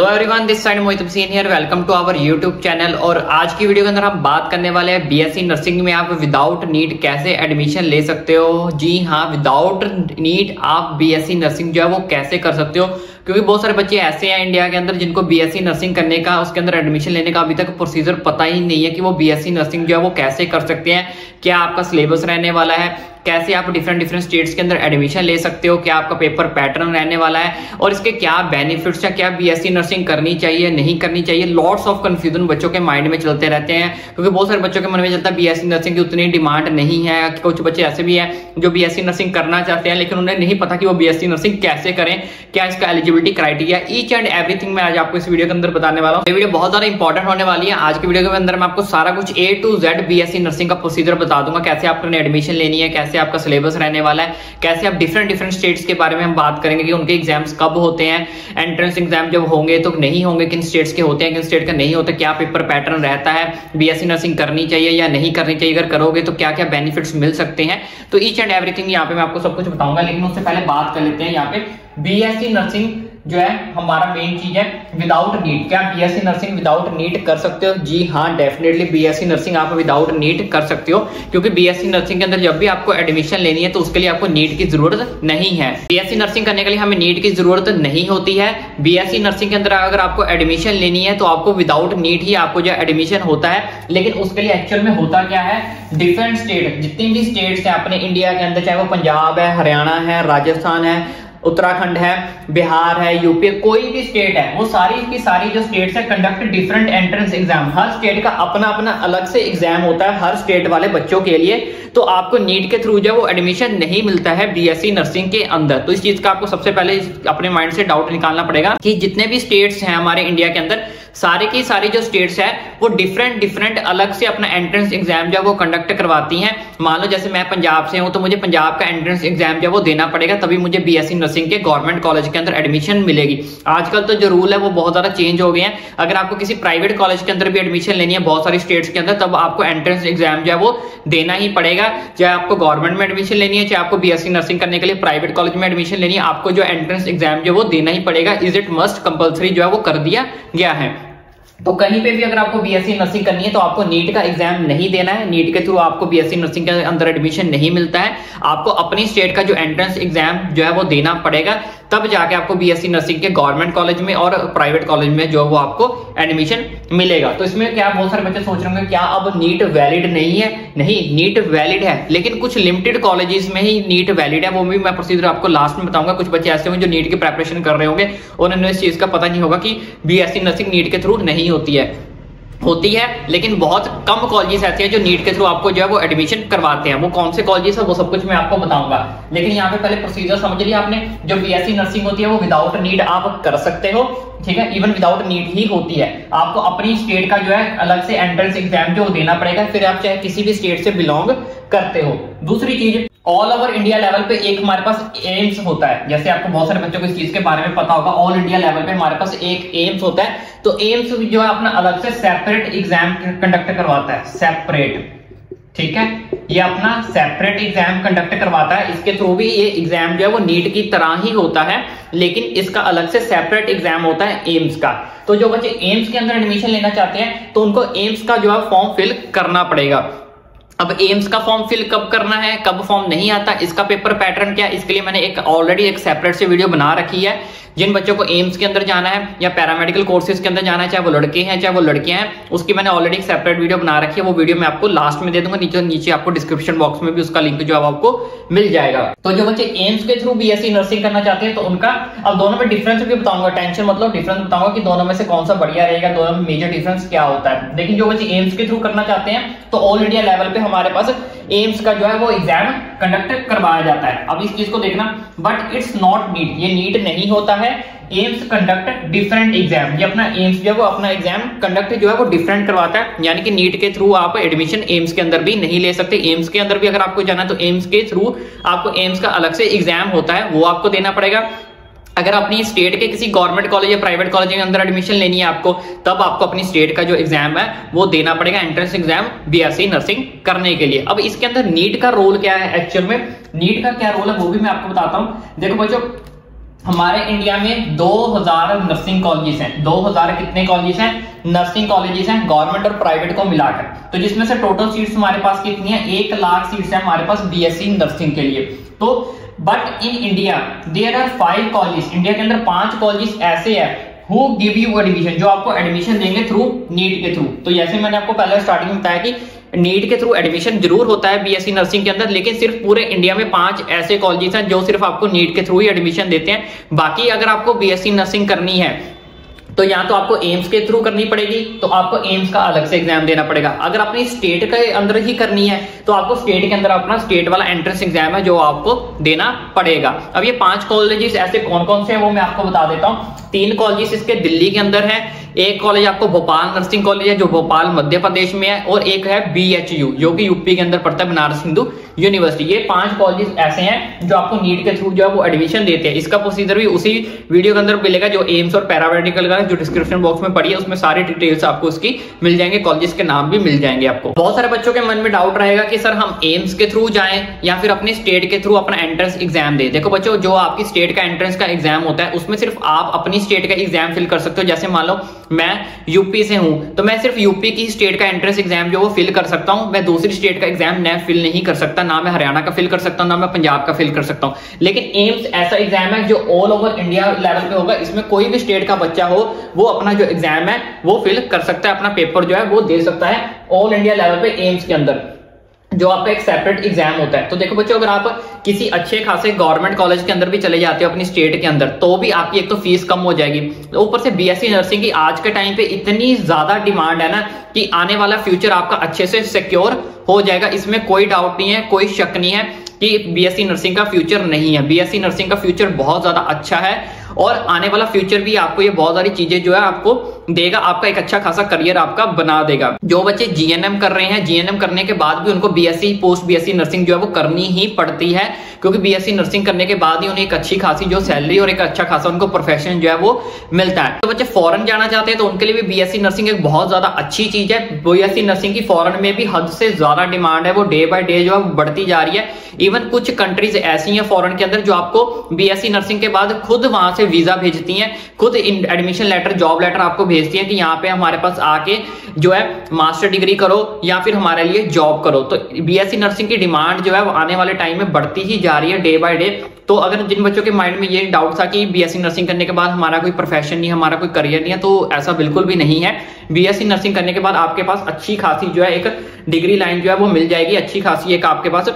Hello everyone, this side Mohit Hussain here. Welcome to our YouTube channel. और आज की video के अंदर हम बात करने वाले हैं बीएससी नर्सिंग में आप विदाउट नीट कैसे एडमिशन ले सकते हो। जी हाँ, विदाउट नीट आप बीएससी नर्सिंग जो है वो कैसे कर सकते हो, क्योंकि बहुत सारे बच्चे ऐसे हैं इंडिया के अंदर जिनको बीएससी नर्सिंग करने का, उसके अंदर एडमिशन लेने का अभी तक प्रोसीजर पता ही नहीं है कि वो बीएससी नर्सिंग जो है वो कैसे कर सकते हैं, क्या आपका सिलेबस रहने वाला है, कैसे आप डिफरेंट स्टेट्स के अंदर एडमिशन ले सकते हो, क्या आपका पेपर पैटर्न रहने वाला है और इसके क्या बेनिफिट्स है, क्या बीएससी नर्सिंग करनी चाहिए नहीं करनी चाहिए। लॉट्स ऑफ कंफ्यूजन बच्चों के माइंड में चलते रहते हैं, क्योंकि बहुत सारे बच्चों के मन में चलता है बीएससी नर्सिंग की उतनी डिमांड नहीं है। कुछ बच्चे ऐसे भी हैं जो बीएससी नर्सिंग करना चाहते हैं लेकिन उन्हें नहीं पता कि वो बीएससी नर्सिंग कैसे करें, क्या इसका eligibility criteria, each and everything मैं आज आपको इस वीडियो के अंदर बताने वाला हूँ। ये वीडियो बहुत ज्यादा इंपॉर्टेंट होने वाली है। आज की वीडियो के अंदर मैं आपको सारा कुछ A to Z BSc nursing का प्रोसीजर बता दूंगा, कैसे आपने एडमिशन लेनी है, कैसे आपका सिलेबस रहने वाला है, कैसे आप डिफरेंट स्टेट्स के बारे में हम बात करेंगे कि उनके एग्जाम्स कब होते हैं, एंट्रेंस एग्जाम जब होंगे तो नहीं होंगे, किन स्टेट्स के होते हैं, किन स्टेट का नहीं होता, क्या पेपर पैटर्न रहता है, बीएससी नर्सिंग करनी चाहिए या नहीं करनी चाहिए, अगर करोगे तो क्या क्या बेनिफिट्स मिल सकते हैं। तो ईच एंड एवरीथिंग यहाँ पे मैं आपको सब कुछ बताऊंगा। लेकिन उससे पहले बात कर लेते हैं यहाँ पे बीएससी नर्सिंग जो है हमारा मेन चीज है विदाउट नीट। क्या बीएससी नर्सिंग विदाउट नीट कर सकते हो? जी हाँ, डेफिनेटली बीएससी नर्सिंग आप विदाउट नीट कर सकते हो, क्योंकि बीएससी नर्सिंग के अंदर जब भी आपको एडमिशन लेनी है तो उसके लिए आपको नीट की जरूरत नहीं है। बीएससी नर्सिंग करने के लिए हमें नीट की जरूरत नहीं होती है। बीएससी नर्सिंग के अंदर अगर आपको एडमिशन लेनी है तो आपको विदाउट नीट ही आपको जो एडमिशन होता है। लेकिन उसके लिए एक्चुअल में होता क्या है, डिफरेंट स्टेट, जितनी भी स्टेट्स हैं अपने इंडिया के अंदर, चाहे वो पंजाब है, हरियाणा है, राजस्थान है, उत्तराखंड है, बिहार है, यूपी, कोई भी स्टेट है, वो सारी की सारी जो स्टेट्स है कंडक्ट डिफरेंट एंट्रेंस एग्जाम। हर स्टेट का अपना अपना अलग से एग्जाम होता है हर स्टेट वाले बच्चों के लिए। तो आपको नीट के थ्रू जो वो एडमिशन नहीं मिलता है बीएससी नर्सिंग के अंदर। तो इस चीज का आपको सबसे पहले अपने माइंड से डाउट निकालना पड़ेगा कि जितने भी स्टेट्स हैं हमारे इंडिया के अंदर, सारे की सारी जो स्टेट्स है वो डिफरेंट अलग से अपना एंट्रेंस एग्जाम जो वो कंडक्ट करवाती हैं। मान लो जैसे मैं पंजाब से हूं तो मुझे पंजाब का एंट्रेंस एग्जाम जो वो देना पड़ेगा, तभी मुझे बीएससी नर्सिंग के गवर्नमेंट कॉलेज के अंदर एडमिशन मिलेगी। आजकल तो जो रूल है वो बहुत ज्यादा चेंज हो गए हैं। अगर आपको किसी प्राइवेट कॉलेज के अंदर भी एडमिशन लेनी है बहुत सारी स्टेट्स के अंदर, तब आपको एंट्रेंस एग्जाम जो है वो देना ही पड़ेगा। चाहे आपको गवर्नमेंट में एडमिशन लेनी है, चाहे आपको बीएससी नर्सिंग करने के लिए प्राइवेट कॉलेज में एडमिशन लेनी है, आपको जो एंट्रेंस एग्जाम जो वो देना ही पड़ेगा। इज इट मस्ट, कंपल्सरी जो है वो कर दिया गया है। तो कहीं पे भी अगर आपको बीएससी नर्सिंग करनी है तो आपको नीट का एग्जाम नहीं देना है। नीट के थ्रू आपको बीएससी नर्सिंग के अंदर एडमिशन नहीं मिलता है। आपको अपनी स्टेट का जो एंट्रेंस एग्जाम जो है वो देना पड़ेगा, तब जाके आपको बीएससी नर्सिंग के गवर्नमेंट कॉलेज में और प्राइवेट कॉलेज में जो वो आपको एडमिशन मिलेगा। तो इसमें क्या बहुत सारे बच्चे सोच रहे होंगे क्या अब नीट वैलिड नहीं है? नहीं, नीट वैलिड है, लेकिन कुछ लिमिटेड कॉलेजेस में ही नीट वैलिड है। वो भी मैं प्रोसीजर आपको लास्ट में बताऊंगा। कुछ बच्चे ऐसे होंगे जो नीट की प्रिपरेशन कर रहे होंगे, उन्हें इस चीज का पता नहीं होगा कि बीएससी नर्सिंग नीट के थ्रू नहीं होती है, लेकिन बहुत कम कॉलेजेस ऐसे हैं जो नीट के थ्रू आपको जो है वो एडमिशन करवाते हैं। वो कौन से कॉलेजेस है वो सब कुछ मैं आपको बताऊंगा। लेकिन यहाँ पे पहले प्रोसीजर समझ लिया आपने। जो बीएससी नर्सिंग होती है वो विदाउट नीट आप कर सकते हो, ठीक है, इवन विदाउट नीट ही होती है। आपको अपनी स्टेट का जो है अलग से एंट्रेंस एग्जाम जो देना पड़ेगा, फिर आप चाहे किसी भी स्टेट से बिलोंग करते हो। दूसरी चीज, ऑल ओवर इंडिया लेवल पे एक हमारे पास एम्स होता है। जैसे आपको बहुत सारे बच्चों को इस चीज के बारे में पता होगा, ऑल इंडिया लेवल पे हमारे पास एक एम्स होता है। तो एम्स जो है अपना अलग से सेपरेट एग्जाम कंडक्ट करवाता है, सेपरेट, ठीक है, ये अपना सेपरेट एग्जाम कंडक्ट करवाता है। इसके थ्रू भी ये एग्जाम जो है वो नीट की तरह ही होता है, लेकिन इसका अलग से सेपरेट एग्जाम होता है एम्स का। तो जो बच्चे एम्स के अंदर एडमिशन लेना चाहते हैं तो उनको एम्स का जो है फॉर्म फिल करना पड़ेगा। अब एम्स का फॉर्म फिल कब करना है, कब फॉर्म नहीं आता, इसका पेपर पैटर्न क्या, इसके लिए मैंने ऑलरेडी एक सेपरेट से वीडियो बना रखी है। जिन बच्चों को एम्स के अंदर जाना है या पैरामेडिकल कोर्सेज के अंदर जाना है, चाहे वो लड़के हैं चाहे वो लड़कियां हैं, उसकी मैंने ऑलरेडी एक सेपरेट वीडियो बना रखी है। वो वीडियो मैं आपको लास्ट में दे दूंगा, नीचे आपको डिस्क्रिप्शन बॉक्स में भी उसका लिंक जो है आपको मिल जाएगा। तो जो बच्चे एम्स के थ्रू बीएससी नर्सिंग करना चाहते हैं तो उनका, अब दोनों में डिफरेंस भी बताऊंगा, टेंशन मतलब डिफरेंस बताऊंगा कि दोनों में से कौन सा बढ़िया रहेगा, दोनों में मेजर डिफरेंस क्या होता है। लेकिन जो बच्चे एम्स के थ्रू करना चाहते हैं तो ऑल इंडिया लेवल पे हमारे पास एम्स का जो है वो एग्जाम कंडक्ट करवाया जाता है। अब इस चीज को देखना, बट इट्स नॉट नीट, ये नीट नहीं होता है। एम्स कंडक्ट डिफरेंट एग्जाम, ये अपना एम्स जो है वो अपना एग्जाम कंडक्ट जो है वो डिफरेंट करवाता है। यानी कि नीट के थ्रू आप एडमिशन एम्स के अंदर भी नहीं ले सकते। एम्स के अंदर भी अगर आपको जाना है तो एम्स के थ्रू आपको एम्स का अलग से एग्जाम होता है, वो आपको देना पड़ेगा। अगर अपनी स्टेट के किसी गवर्नमेंट कॉलेज या प्राइवेट कॉलेज के अंदर एडमिशन लेनी है आपको, तब आपको अपनी स्टेट का जो एग्जाम है वो देना पड़ेगा, एंट्रेंस एग्जाम बीएससी नर्सिंग करने के लिए। अब इसके अंदर नीट का रोल क्या है, एक्चुअल में नीट का क्या रोल है वो भी मैं आपको बताता हूं। देखो बच्चों, हमारे इंडिया में 2000 नर्सिंग कॉलेजेस हैं। 2000 कितने कॉलेजेस हैं? नर्सिंग कॉलेजेस हैं, गवर्नमेंट और प्राइवेट को मिलाकर। तो जिसमें से टोटल सीट्स हमारे पास कितनी है? 1 लाख सीट्स है हमारे पास बीएससी नर्सिंग के लिए। तो but in India there are 5 colleges, India के अंदर 5 कॉलेजेस ऐसे हैं हु गिव यू एडमिशन, जो आपको एडमिशन देंगे थ्रू नीट के थ्रू। तो जैसे मैंने आपको पहले स्टार्टिंग में बताया कि नीट के थ्रू एडमिशन जरूर होता है बीएससी नर्सिंग के अंदर, लेकिन सिर्फ पूरे इंडिया में 5 ऐसे कॉलेजेस हैं जो सिर्फ आपको नीट के थ्रू ही एडमिशन देते हैं। बाकी अगर आपको बीएससी नर्सिंग करनी है तो या तो आपको एम्स के थ्रू करनी पड़ेगी, तो आपको एम्स का अलग से एग्जाम देना पड़ेगा। अगर अपनी स्टेट के अंदर ही करनी है तो आपको स्टेट के अंदर अपना स्टेट वाला एंट्रेंस एग्जाम है जो आपको देना पड़ेगा। अब ये 5 कॉलेजेस ऐसे कौन कौन से हैं वो मैं आपको बता देता हूँ। 3 कॉलेजेस इसके दिल्ली के अंदर है, एक कॉलेज आपको भोपाल नर्सिंग कॉलेज है जो भोपाल मध्य प्रदेश में है, और एक है BHU जो कि यूपी के अंदर पड़ता है, बनारस हिंदू यूनिवर्सिटी। ये 5 कॉलेजेस ऐसे हैं जो आपको नीट के थ्रू जो है वो एडमिशन देते हैं। इसका प्रोसीजर भी उसी वीडियो के अंदर मिलेगा जो एम्स और पैरामेडिकल का जो डिस्क्रिप्शन बॉक्स में पड़ी है, उसमें सारी डिटेल्स आपको उसकी मिल जाएंगे, कॉलेजेस के नाम भी मिल जाएंगे आपको। बहुत सारे बच्चों के मन में डाउट रहेगा कि सर हम एम्स के थ्रू जाएं या फिर अपने स्टेट के थ्रू अपना एंट्रेंस एग्जाम दें। देखो बच्चों, जो आपकी स्टेट का एंट्रेंस का एग्जाम होता है उसमें सिर्फ आप अपनी स्टेट का एग्जाम फिल कर सकते हो। जैसे मान लो मैं यूपी से हूं तो मैं सिर्फ यूपी की स्टेट का एंट्रेंस एग्जाम जो वो फिल कर सकता हूं, मैं दूसरी स्टेट का एग्जाम न फिल नहीं कर सकता, ना मैं हरियाणा का फिल कर सकता हूं, ना मैं पंजाब का फिल कर सकता हूं। लेकिन एम्स ऐसा एग्जाम है जो ऑल ओवर इंडिया लेवल पे होगा, इसमें कोई भी स्टेट का बच्चा हो वो अपना जो एग्जाम है वो फिल कर सकता है, अपना पेपर जो है वो दे सकता है ऑल इंडिया लेवल पे एम्स के अंदर, जो आपका एक सेपरेट एग्जाम होता है। तो देखो बच्चों, अगर आप किसी अच्छे खासे गवर्नमेंट कॉलेज के अंदर भी चले जाते हो अपनी स्टेट के अंदर, तो भी आपकी एक तो फीस कम हो जाएगी, तो ऊपर से बीएससी नर्सिंग की आज के टाइम पे इतनी ज्यादा डिमांड है ना कि आने वाला फ्यूचर आपका अच्छे से सिक्योर हो जाएगा। इसमें कोई डाउट नहीं है, कोई शक नहीं है कि बीएससी नर्सिंग का फ्यूचर नहीं है। बीएससी नर्सिंग का फ्यूचर बहुत ज्यादा अच्छा है और आने वाला फ्यूचर भी आपको ये बहुत सारी चीजें जो है आपको देगा, आपका एक अच्छा खासा करियर आपका बना देगा। जो बच्चे जीएनएम कर रहे हैं, जीएनएम करने के बाद भी उनको बीएससी पोस्ट बीएससी नर्सिंग जो है वो करनी ही पड़ती है, क्योंकि बीएससी नर्सिंग करने के बाद ही उन्हें एक अच्छी खासी जो सैलरी और एक अच्छा खासा उनको प्रोफेशन जो है वो मिलता है। तो बच्चे फॉरेन जाना चाहते हैं तो उनके लिए भी बीएससी नर्सिंग एक बहुत ज्यादा अच्छी चीज है। बीएससी नर्सिंग की फॉरेन में भी हद से ज्यादा डिमांड है, वो डे बाय डे जो है बढ़ती जा रही है। इवन कुछ कंट्रीज ऐसी हैं फॉरेन के अंदर जो आपको बीएससी नर्सिंग के बाद खुद वहां से वीजा भेजती हैं, खुद एडमिशन लेटर जॉब लेटर आपको भेजती हैं कि यहाँ पे हमारे पास आके जो है मास्टर डिग्री करो या फिर हमारे लिए जॉब करो। तो बीएससी नर्सिंग की डिमांड जो है वो आने वाले टाइम में बढ़ती ही जा रही है डे बाय डे। तो अगर जिन बच्चों के माइंड में ये डाउट था कि बीएससी नर्सिंग करने के बाद हमारा कोई प्रोफेशन नहीं, हमारा कोई करियर नहीं है, तो ऐसा बिल्कुल भी नहीं है। बीएससी नर्सिंग करने के बाद आपके पास अच्छी खासी जो है एक डिग्री लाइन जो है वो मिल जाएगी, अच्छी खासी एक आपके पास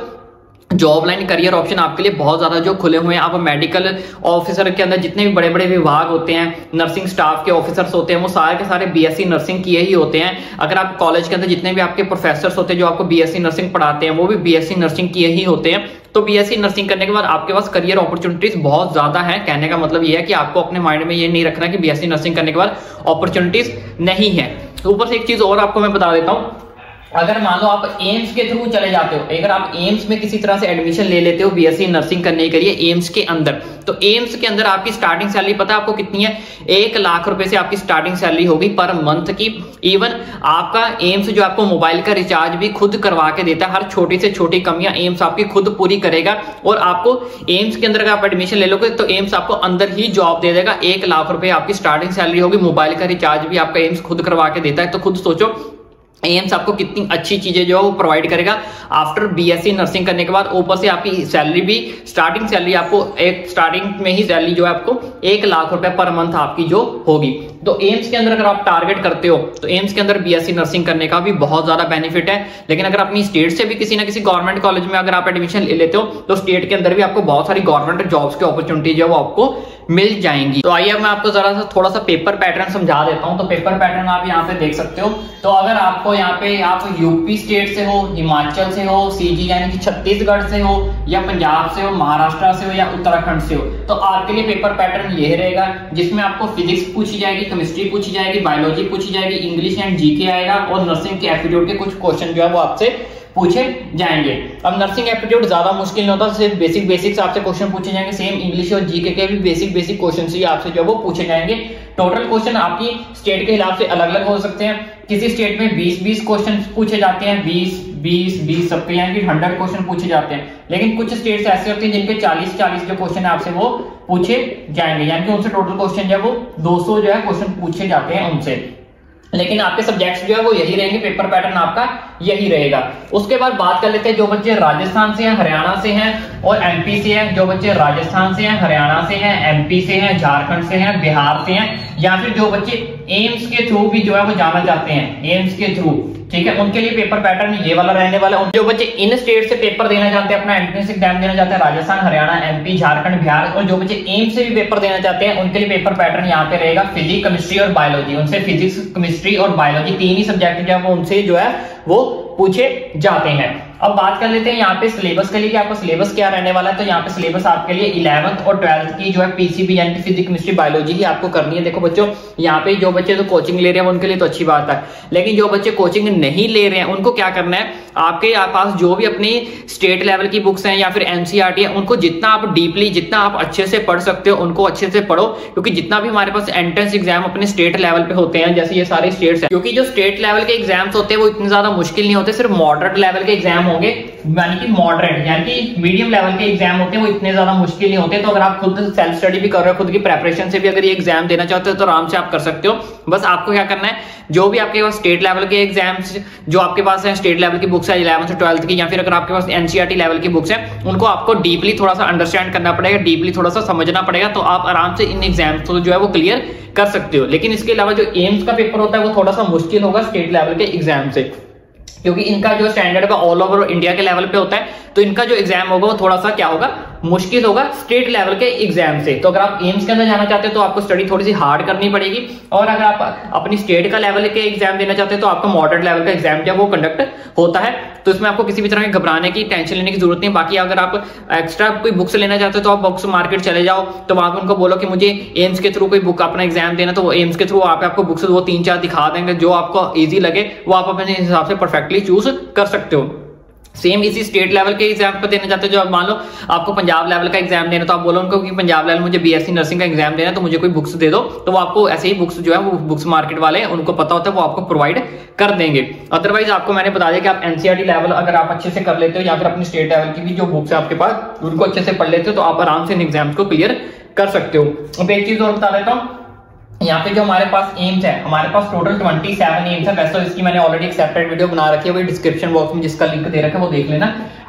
जॉब लाइन करियर ऑप्शन आपके लिए बहुत ज्यादा जो खुले हुए हैं। आप मेडिकल ऑफिसर के अंदर जितने भी बड़े बड़े विभाग होते हैं, नर्सिंग स्टाफ के ऑफिसर्स होते हैं, वो सारे के सारे बीएससी नर्सिंग किए ही होते हैं। अगर आप कॉलेज के अंदर जितने भी आपके प्रोफेसर्स होते हैं जो आपको बीएससी नर्सिंग पढ़ाते हैं, वो भी बीएससी नर्सिंग किए ही होते हैं। तो बीएससी नर्सिंग करने के बाद आपके पास करियर अपॉर्चुनिटीज बहुत ज्यादा है। कहने का मतलब ये है कि आपको अपने माइंड में ये नहीं रखना कि बीएससी नर्सिंग करने के बाद अपॉर्चुनिटीज नहीं है। तो ऊपर से एक चीज और आपको मैं बता देता हूँ, अगर मान लो आप एम्स के थ्रू चले जाते हो, अगर आप एम्स में किसी तरह से एडमिशन ले लेते हो बीएससी नर्सिंग करने के लिए एम्स के अंदर, तो एम्स के अंदर आपकी स्टार्टिंग सैलरी पता है आपको कितनी है? 1 लाख रुपए से आपकी स्टार्टिंग सैलरी होगी पर मंथ की। इवन आपका एम्स जो आपको मोबाइल का रिचार्ज भी खुद करवा के देता है, हर छोटी से छोटी कमियां एम्स आपकी खुद पूरी करेगा। और आपको एम्स के अंदर अगर आप एडमिशन ले लोगे तो एम्स आपको अंदर ही जॉब दे देगा। 1 लाख रुपए आपकी स्टार्टिंग सैलरी होगी, मोबाइल का रिचार्ज भी आपका एम्स खुद करवा के देता है। तो खुद सोचो एम्स आपको कितनी अच्छी चीजें जो है वो प्रोवाइड करेगा आफ्टर बीएससी नर्सिंग करने के बाद। ऊपर से आपकी सैलरी भी स्टार्टिंग सैलरी आपको एक स्टार्टिंग में ही सैलरी जो है आपको 1 लाख रुपए पर मंथ आपकी जो होगी। तो एम्स के अंदर अगर आप टारगेट करते हो तो एम्स के अंदर बीएससी नर्सिंग करने का भी बहुत ज्यादा बेनिफिट है। लेकिन अगर अपनी स्टेट से भी किसी ना किसी गवर्नमेंट कॉलेज में अगर आप एडमिशन ले लेते हो तो स्टेट के अंदर भी आपको बहुत सारी गवर्नमेंट जॉब्स की अपॉर्चुनिटी जो है वो आपको मिल जाएंगी। तो आइए मैं आपको जरा सा थोड़ा सा पेपर पैटर्न समझा देता हूं। तो पेपर पैटर्न आप यहाँ पे देख सकते हो। तो अगर आपको यहाँ पे आप यूपी स्टेट से हो, हिमाचल से हो, सीजी यानी कि छत्तीसगढ़ से हो, या पंजाब से हो, महाराष्ट्र से हो, या उत्तराखंड से हो, तो आपके लिए पेपर पैटर्न ये रहेगा जिसमें आपको फिजिक्स पूछी जाएगी, केमिस्ट्री पूछी जाएगी, बायोलॉजी पूछी जाएगी, इंग्लिश एंड जीके आएगा, और नर्सिंग के एप्टीट्यूड के कुछ क्वेश्चन जो है वो आपसे पूछे जाएंगे। अब नर्सिंग एप्टीट्यूड ज्यादा मुश्किल नहीं होता, सिर्फ बेसिक्स आपसे क्वेश्चन पूछे जाएंगे। सेम इंग्लिश और जीके के भी बेसिक क्वेश्चन ही आपसे जो वो पूछे जाएंगे। टोटल क्वेश्चन आपकी स्टेट के हिसाब से अलग अलग हो सकते हैं। किसी स्टेट में 20 क्वेश्चन पूछे जाते हैं, 20 20 20 सबके यानी कि 100 क्वेश्चन पूछे जाते हैं। लेकिन कुछ स्टेट्स ऐसे होते हैं जिनके 40 जो क्वेश्चन है आपसे वो पूछे जाएंगे, यानी कि उनसे टोटल क्वेश्चन जो है वो 200 जो है क्वेश्चन पूछे जाते हैं उनसे। लेकिन आपके सब्जेक्ट्स जो है वो यही रहेंगे, पेपर पैटर्न आपका यही रहेगा। उसके बाद बात कर लेते हैं जो बच्चे राजस्थान से हैं, हरियाणा से हैं और एमपी से हैं। जो बच्चे राजस्थान से हैं, हरियाणा से हैं, एमपी से हैं, झारखंड से हैं, बिहार से हैं, या फिर जो बच्चे एम्स के थ्रू भी जो है वो जाना चाहते हैं, एम्स के थ्रू, ठीक है, उनके लिए पेपर पैटर्न ये वाला रहने वाला है। जो बच्चे इन स्टेट से पेपर देना चाहते हैं, अपना एंट्रेंस एग्जाम देना चाहते हैं, राजस्थान, हरियाणा, एमपी, झारखंड, बिहार, और जो बच्चे एम्स से भी पेपर देना चाहते हैं उनके लिए पेपर पैटर्न यहाँ पे रहेगा फिजिक्स, केमिस्ट्री और बायोलॉजी। उनसे फिजिक्स, केमिस्ट्री और बायोलॉजी 3 ही सब्जेक्ट जो है वो उनसे जो है वो पूछे जाते हैं। अब बात कर लेते हैं यहाँ पे सिलेबस के लिए कि आपका सिलेबस क्या रहने वाला है। तो यहाँ पे सिलेबस आपके लिए 11th और 12th की जो है पीसीबी यानी कि फिजिक्स, केमिस्ट्री, बायोलॉजी ही आपको करनी है। देखो बच्चों, यहाँ पे जो बच्चे तो कोचिंग ले रहे हैं उनके लिए तो अच्छी बात है, लेकिन जो बच्चे कोचिंग नहीं ले रहे हैं उनको क्या करना है, आपके पास जो भी अपनी स्टेट लेवल की बुक्स हैं या फिर एनसीईआरटी है, उनको जितना आप डीपली, जितना आप अच्छे से पढ़ सकते हो उनको अच्छे से पढ़ो। क्योंकि जितना भी हमारे पास एंट्रेंस एग्जाम अपने स्टेट लेवल पे होते हैं, जैसे ये सारे स्टेट्स हैं, क्योंकि जो स्टेट लेवल के एग्जाम्स होते हैं वो इतने ज्यादा मुश्किल नहीं होते, सिर्फ मॉडरेट लेवल के एग्जाम होंगे, यानी कि मॉडरेट यानी कि मीडियम लेवल के एग्जाम होते हैं, वो इतने ज्यादा मुश्किल नहीं होते। तो अगर आप खुद सेल्फ स्टडी भी कर रहे हो, खुद की प्रेपरेशन से भी अगर ये एग्जाम देना चाहते हो तो आराम से आप कर सकते हो। बस आपको क्या करना है, जो भी आपके पास स्टेट लेवल के एग्जाम्स जो आपके पास है, स्टेट लेवल की बुक्स है 11th से 12th की, या फिर अगर आपके पास एनसीईआरटी लेवल की बुक्स है, उनको आपको डीपली थोड़ा सा अंडरस्टैंड करना पड़ेगा, डीपली थोड़ा सा समझना पड़ेगा, तो आप आराम से इन एग्जाम्स को जो है वो क्लियर कर सकते हो। लेकिन इसके अलावा जो एम्स का पेपर होता है वो थोड़ा सा मुश्किल होगा स्टेट लेवल के एग्जाम से, क्योंकि इनका जो स्टैंडर्ड ऑल ओवर इंडिया के लेवल पे होता है, तो इनका जो एग्जाम होगा वो थोड़ा सा क्या होगा, मुश्किल होगा स्टेट लेवल के एग्जाम से। तो अगर आप एम्स के अंदर जाना चाहते हो तो आपको स्टडी थोड़ी सी हार्ड करनी पड़ेगी, और अगर आप अपनी स्टेट का लेवल के एग्जाम देना चाहते हैं तो आपका मॉडरेट लेवल का एग्जाम जो वो कंडक्ट होता है। तो इसमें आपको किसी भी तरह के घबराने की, टेंशन लेने की जरूरत नहीं। बाकी अगर आप एक्स्ट्रा कोई बुक्स लेना चाहते हो तो आप बुक्स मार्केट चले जाओ, तो वहां पर उनको बोलो कि मुझे एम्स के थ्रू कोई बुक अपना एग्जाम देना, तो वो एम्स के थ्रू आपको बुक्स वो 3-4 दिखा देंगे, जो आपको ईजी लगे वो आप अपने हिसाब से परफेक्टली चूज कर सकते हो। सेम इसी स्टेट लेवल के एग्जाम पे देना चाहते हो, जो मान लो आपको पंजाब लेवल का एग्जाम देना, तो आप बोलो उनको कि पंजाब लेवल मुझे बीएससी नर्सिंग का एग्जाम देना, तो मुझे कोई बुक्स दे दो, तो वो आपको ऐसे ही बुक्स जो है वो बुक्स मार्केट वाले उनको पता होता है, वो आपको प्रोवाइड कर देंगे। अदरवाइज आपको मैंने बता दिया कि आप एनसीईआरटी लेवल अगर आप अच्छे से कर लेते हो, या फिर अपनी स्टेट लेवल की भी जो बुक्स है आपके पास उनको अच्छे से पढ़ लेते हो, तो आप आराम से इन एग्जाम्स को क्लियर कर सकते हो। अब एक चीज और बता देता हूँ, यहाँ पे जो हमारे पास एम्स है, हमारे पास टोटल 27 एम्स है। वैसे इसकी मैंने ऑलरेडी एक सेपरेट वीडियो बना रखी है, वो डिस्क्रिप्शन बॉक्स में जिसका लिंक दे रखा है वो देख लेना।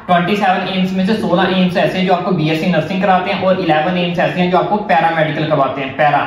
27 एम्स में से 16 एम्स ऐसे हैं जो आपको बीएससी नर्सिंग कराते हैं, और 11 एम्स ऐसे हैं जो आपको पैरामेडिकल करवाते हैं, पैरा,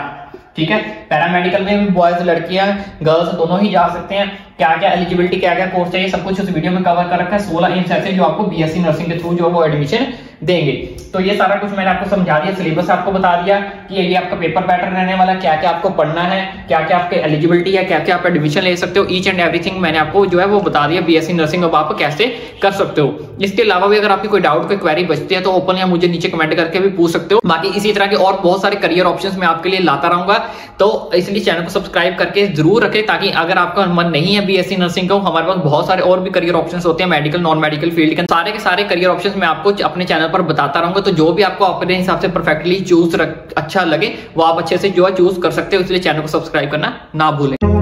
ठीक है। पैरामेडिकल में भी बॉयज, लड़कियां, गर्ल्स दोनों ही जा सकते हैं। क्या क्या एलिजिबिलिटी, क्या क्या कोर्स चाहिए, सब कुछ उस वीडियो में कवर कर रखा है। 16 एम्स ऐसे जो आपको बीएससी नर्सिंग के थ्रू जो वो एडमिशन देंगे। तो ये सारा कुछ मैंने आपको समझा दिया, सिलेबस आपको बता दिया कि ये आपका पेपर पैटर्न रहने वाला, क्या क्या आपको पढ़ना है, क्या क्या आपके एलिजिबिलिटी है, क्या क्या आप एडमिशन ले सकते हो, ईच एंड एवरीथिंग मैंने आपको जो है वो बता दिया। बीएससी नर्सिंग अब आप कैसे कर सकते हो। इसके अलावा भी अगर आपकी कोई डाउट, कोई क्वेरी बचती है तो ओपन या मुझे नीचे कमेंट करके भी पूछ सकते हो। बाकी इसी तरह के और बहुत सारे करियर ऑप्शंस मैं आपके लिए लाता रहूंगा, तो इसलिए चैनल को सब्सक्राइब करके जरूर रखें, ताकि अगर आपका मन नहीं है बीएससी नर्सिंग का, हमारे पास बहुत सारे और भी करियर ऑप्शंस होते हैं, मेडिकल, नॉन मेडिकल फील्ड के सारे करियर ऑप्शंस मैं आपको अपने चैनल पर बताता रहूंगा। तो जो भी आपको अपने हिसाब से परफेक्टली चूज अच्छा लगे वो आप अच्छे से जो है चूज कर सकते हो, इसलिए चैनल को सब्सक्राइब करना ना भूलें।